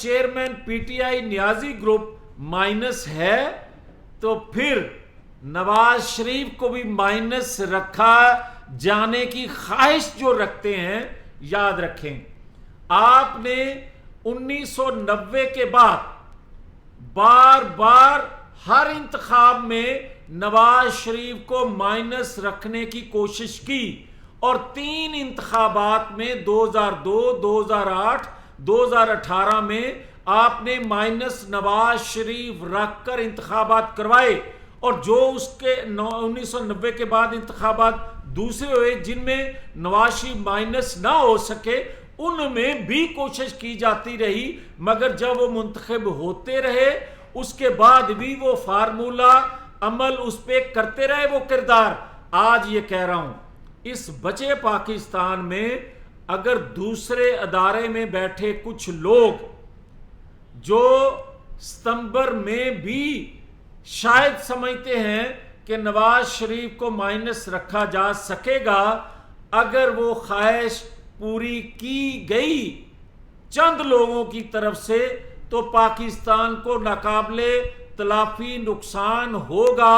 Chairman P T I Niazi group minus ہے تو پھر نواز شریف کو بھی مائنس رکھا جانے کی خواہش جو رکھتے ہیں، یاد رکھیں آپ نے 1990 کے بعد بار بار ہر انتخاب میں نواز شریف کو مائنس رکھنے کی کوشش کی، اور 3 انتخابات میں 2002، 2008، 2018 میں آپ نے مائنس نواز شریف رکھ کر انتخابات کروائے، اور جو اس کے 1990 کے بعد انتخابات دوسرے ہوئے جن میں نواز شریف مائنس نہ ہو سکے، ان میں بھی کوشش کی جاتی رہی، مگر جب وہ منتخب ہوتے رہے اس کے بعد بھی وہ فارمولہ عمل اس پہ کرتے رہے، وہ کردار۔ آج یہ کہہ رہا ہوں اس بچے پاکستان میں اگر دوسرے ادارے میں بیٹھے کچھ لوگ جو ستمبر میں بھی شاید سمجھتے ہیں کہ نواز شریف کو مائنس رکھا جا سکے گا، اگر وہ خواہش پوری کی گئی چند لوگوں کی طرف سے تو پاکستان کو ناقابل تلافی نقصان ہوگا،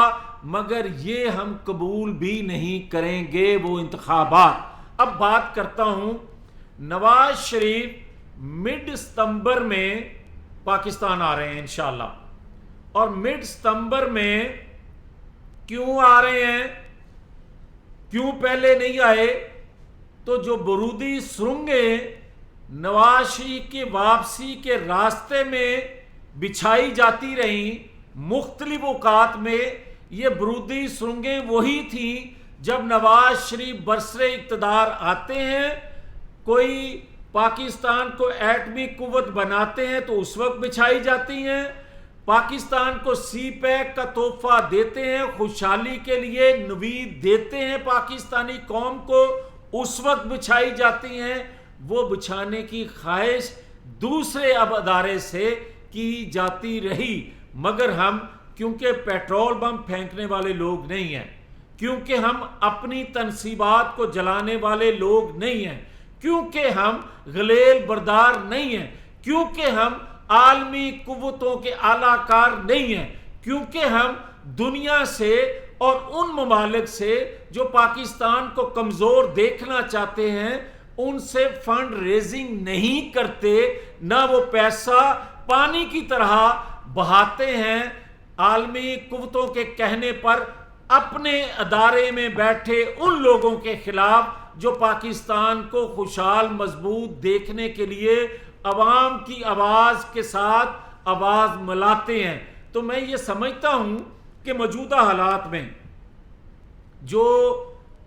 مگر یہ ہم قبول بھی نہیں کریں گے وہ انتخابات۔ اب بات کرتا ہوں، نواز شریف مڈ ستمبر میں پاکستان آ رہے ہیں انشاءاللہ، اور مڈ ستمبر میں کیوں آ رہے ہیں، کیوں پہلے نہیں آئے؟ تو جو برودی سرنگیں نواز شریف کی واپسی کے راستے میں بچھائی جاتی رہیں مختلف اوقات میں، یہ برودی سرنگیں وہی تھیں جب نواز شریف برسر اقتدار آتے ہیں، کوئی پاکستان کو ایٹمی قوت بناتے ہیں تو اس وقت بچھائی جاتی ہیں، پاکستان کو سی پیک کا تحفہ دیتے ہیں، خوشحالی کے لیے نوید دیتے ہیں پاکستانی قوم کو، اس وقت بچھائی جاتی ہیں۔ وہ بچھانے کی خواہش دوسرے اب ادارے سے کی جاتی رہی، مگر ہم کیونکہ پیٹرول بم پھینکنے والے لوگ نہیں ہیں، کیونکہ ہم اپنی تنصیبات کو جلانے والے لوگ نہیں ہیں، کیونکہ ہم غلیل بردار نہیں ہیں، کیونکہ ہم عالمی قوتوں کے اعلی کار نہیں ہیں، کیونکہ ہم دنیا سے اور ان ممالک سے جو پاکستان کو کمزور دیکھنا چاہتے ہیں ان سے فنڈ ریزنگ نہیں کرتے، نہ وہ پیسہ پانی کی طرح بہاتے ہیں عالمی قوتوں کے کہنے پر اپنے ادارے میں بیٹھے ان لوگوں کے خلاف جو پاکستان کو خوشحال مضبوط دیکھنے کے لیے عوام کی آواز کے ساتھ آواز ملاتے ہیں۔ تو میں یہ سمجھتا ہوں کہ موجودہ حالات میں جو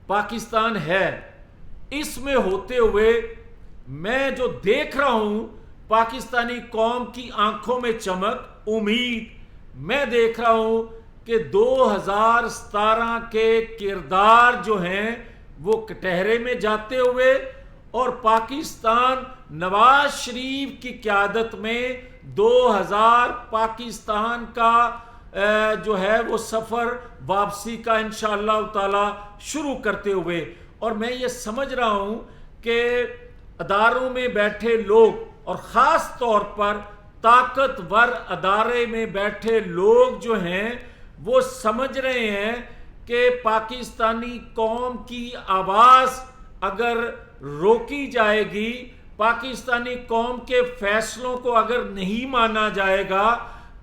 پاکستان ہے اس میں ہوتے ہوئے میں جو دیکھ رہا ہوں پاکستانی قوم کی آنکھوں میں چمک، امید، میں دیکھ رہا ہوں کہ 2017 کے کردار جو ہیں وہ کٹہرے میں جاتے ہوئے، اور پاکستان نواز شریف کی قیادت میں 2000 پاکستان کا جو ہے وہ سفر واپسی کا انشاءاللہ تعالی شروع کرتے ہوئے، اور میں یہ سمجھ رہا ہوں کہ اداروں میں بیٹھے لوگ اور خاص طور پر طاقتور ادارے میں بیٹھے لوگ جو ہیں وہ سمجھ رہے ہیں کہ پاکستانی قوم کی آواز اگر روکی جائے گی، پاکستانی قوم کے فیصلوں کو اگر نہیں مانا جائے گا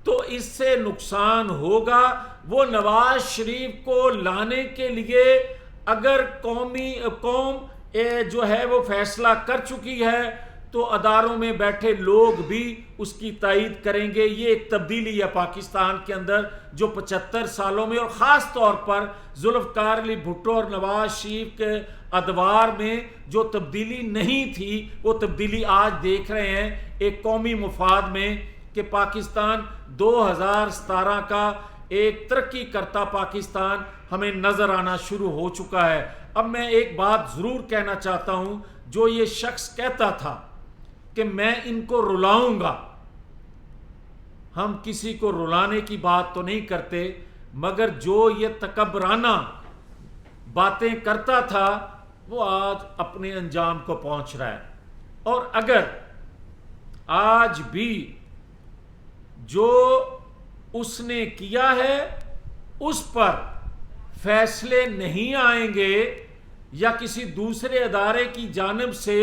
تو اس سے نقصان ہوگا۔ وہ نواز شریف کو لانے کے لیے اگر قوم جو ہے وہ فیصلہ کر چکی ہے تو اداروں میں بیٹھے لوگ بھی اس کی تائید کریں گے۔ یہ ایک تبدیلی ہے پاکستان کے اندر جو 75 سالوں میں، اور خاص طور پر ذوالفقار علی بھٹو اور نواز شریف کے ادوار میں جو تبدیلی نہیں تھی وہ تبدیلی آج دیکھ رہے ہیں ایک قومی مفاد میں، کہ پاکستان 2017 کا ایک ترقی کرتا پاکستان ہمیں نظر آنا شروع ہو چکا ہے۔ اب میں ایک بات ضرور کہنا چاہتا ہوں، جو یہ شخص کہتا تھا کہ میں ان کو رلاؤں گا، ہم کسی کو رلانے کی بات تو نہیں کرتے، مگر جو یہ تکبرانہ باتیں کرتا تھا وہ آج اپنے انجام کو پہنچ رہا ہے۔ اور اگر آج بھی جو اس نے کیا ہے اس پر فیصلے نہیں آئیں گے یا کسی دوسرے ادارے کی جانب سے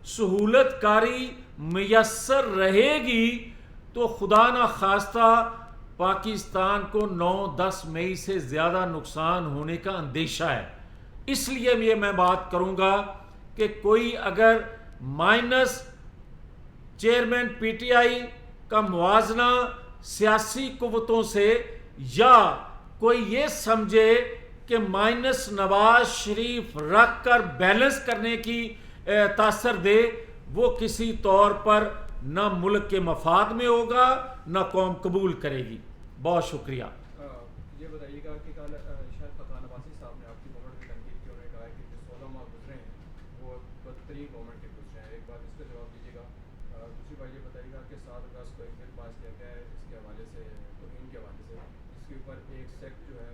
سہولت کاری میسر رہے گی تو خدا نہ خواستہ پاکستان کو 9-10 مئی سے زیادہ نقصان ہونے کا اندیشہ ہے. اس لیے یہ میں بات کروں گا کہ کوئی اگر minus chairman P T I کا موازنہ سیاسی قوتوں سے یا کوئی یہ سمجھے کہ مائنس نواز شریف رکھ کر بیلنس کرنے کی تاثر دے، وہ کسی طور پر نہ ملک کے مفاد میں ہوگا نہ قوم قبول کرے گی. بہت شکریہ. یہ بتائیے گا کہ کل شاید فقان عباسی صاحب نے آپ کی گورنمنٹ کی تنقید کی، انہوں نے کہا ہے کہ جو 16 ماہ گزرے ہیں وہ بدترین گورنمنٹ کے گزرے ہیں. ایک بات اس کا جواب دیجیے گا. دوسری بات یہ بتائیے گا کہ 7 اگست کو ایک بل پاس کیا گیا ہے اس کے حوالے سے، توہین کے حوالے سے، جس کے اوپر ایک سیکٹ جو ہے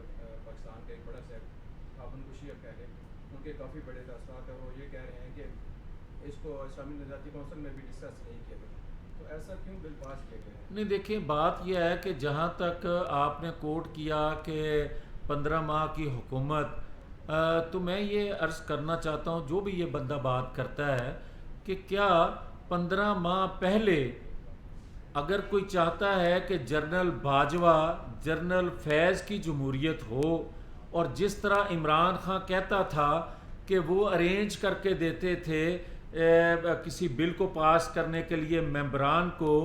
پاکستان کا ایک بڑا سیکٹ خاتون کشی اب کہہ لیں، ان کے کافی بڑے تاثرات ہیں. وہ یہ کہہ رہے ہیں کہ اس کو اسلامی نجاتی کونسل میں بھی ڈسکس نہیں کیا گیا، تو ایسا کیوں بل پاس کیا گیا ہے؟ نہیں دیکھیں، بات یہ ہے کہ جہاں تک آپ نے کوٹ کیا کہ 15 ماہ کی حکومت، تو میں یہ عرض کرنا چاہتا ہوں جو بھی یہ بندہ بات کرتا ہے کہ کیا 15 ماہ پہلے اگر کوئی چاہتا ہے کہ جنرل باجوہ جنرل فیض کی جمہوریت ہو، اور جس طرح عمران خان کہتا تھا کہ وہ ارینج کر کے دیتے تھے کسی بل کو پاس کرنے کے لیے ممبران کو،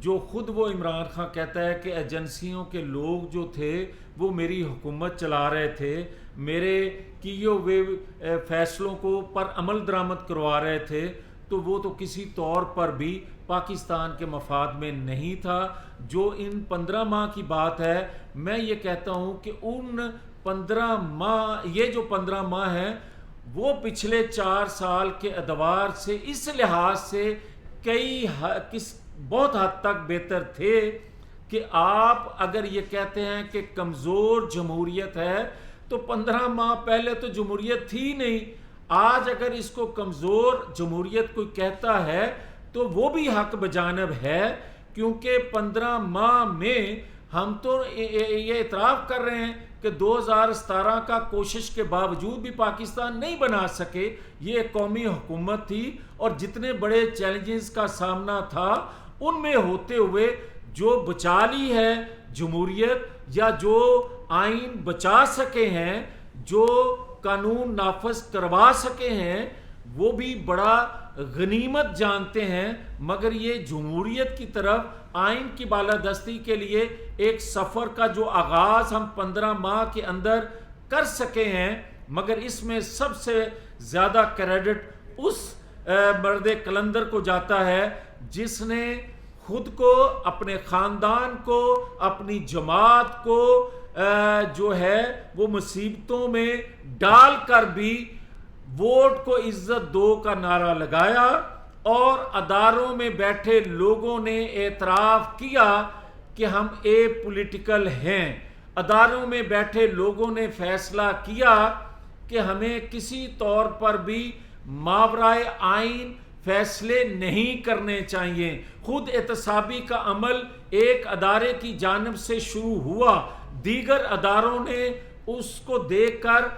جو خود وہ عمران خان کہتا ہے کہ ایجنسیوں کے لوگ جو تھے وہ میری حکومت چلا رہے تھے، میرے کیے ہوئے فیصلوں کو پر عمل درآمد کروا رہے تھے، تو وہ تو کسی طور پر بھی پاکستان کے مفاد میں نہیں تھا. جو ان 15 ماہ کی بات ہے، میں یہ کہتا ہوں کہ ان 15 ماہ، یہ جو 15 ماہ ہیں وہ پچھلے 4 سال کے ادوار سے اس لحاظ سے بہت حد تک بہتر تھے کہ آپ اگر یہ کہتے ہیں کہ کمزور جمہوریت ہے تو 15 ماہ پہلے تو جمہوریت تھی نہیں. آج اگر اس کو کمزور جمہوریت کوئی کہتا ہے تو وہ بھی حق بجانب ہے، کیونکہ 15 ماہ میں ہم تو یہ اعتراف کر رہے ہیں کہ 2017 کا کوشش کے باوجود بھی پاکستان نہیں بنا سکے. یہ ایک قومی حکومت تھی اور جتنے بڑے چیلنجز کا سامنا تھا ان میں ہوتے ہوئے جو بچا لی ہے جمہوریت، یا جو آئین بچا سکے ہیں، جو قانون نافذ کروا سکے ہیں، وہ بھی بڑا غنیمت جانتے ہیں. مگر یہ جمہوریت کی طرف آئین کی بالادستی کے لیے ایک سفر کا جو آغاز ہم 15 ماہ کے اندر کر سکے ہیں، مگر اس میں سب سے زیادہ کریڈٹ اس مرد کلندر کو جاتا ہے جس نے خود کو، اپنے خاندان کو، اپنی جماعت کو جو ہے وہ مصیبتوں میں ڈال کر بھی ووٹ کو عزت دو کا نعرہ لگایا، اور اداروں میں بیٹھے لوگوں نے اعتراف کیا کہ ہم اے پولیٹیکل ہیں. اداروں میں بیٹھے لوگوں نے فیصلہ کیا کہ ہمیں کسی طور پر بھی ماورائے آئین فیصلے نہیں کرنے چاہیے. خود احتسابی کا عمل ایک ادارے کی جانب سے شروع ہوا، دیگر اداروں نے اس کو دیکھ کر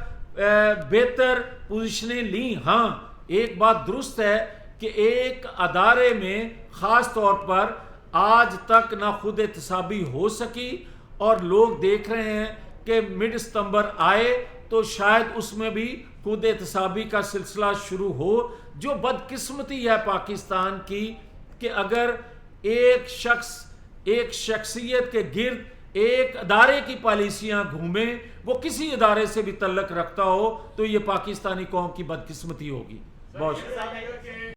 بہتر پوزیشنیں لیں. ہاں، ایک بات درست ہے کہ ایک ادارے میں خاص طور پر آج تک نہ خود احتسابی ہو سکی، اور لوگ دیکھ رہے ہیں کہ مڈ ستمبر آئے تو شاید اس میں بھی خود احتسابی کا سلسلہ شروع ہو. جو بدقسمتی ہے پاکستان کی کہ اگر ایک شخص ایک شخصیت کے گرد ایک ادارے کی پالیسیاں گھومیں، وہ کسی ادارے سے بھی تعلق رکھتا ہو، تو یہ پاکستانی قوم کی بدقسمتی ہوگی. بہت شکریہ.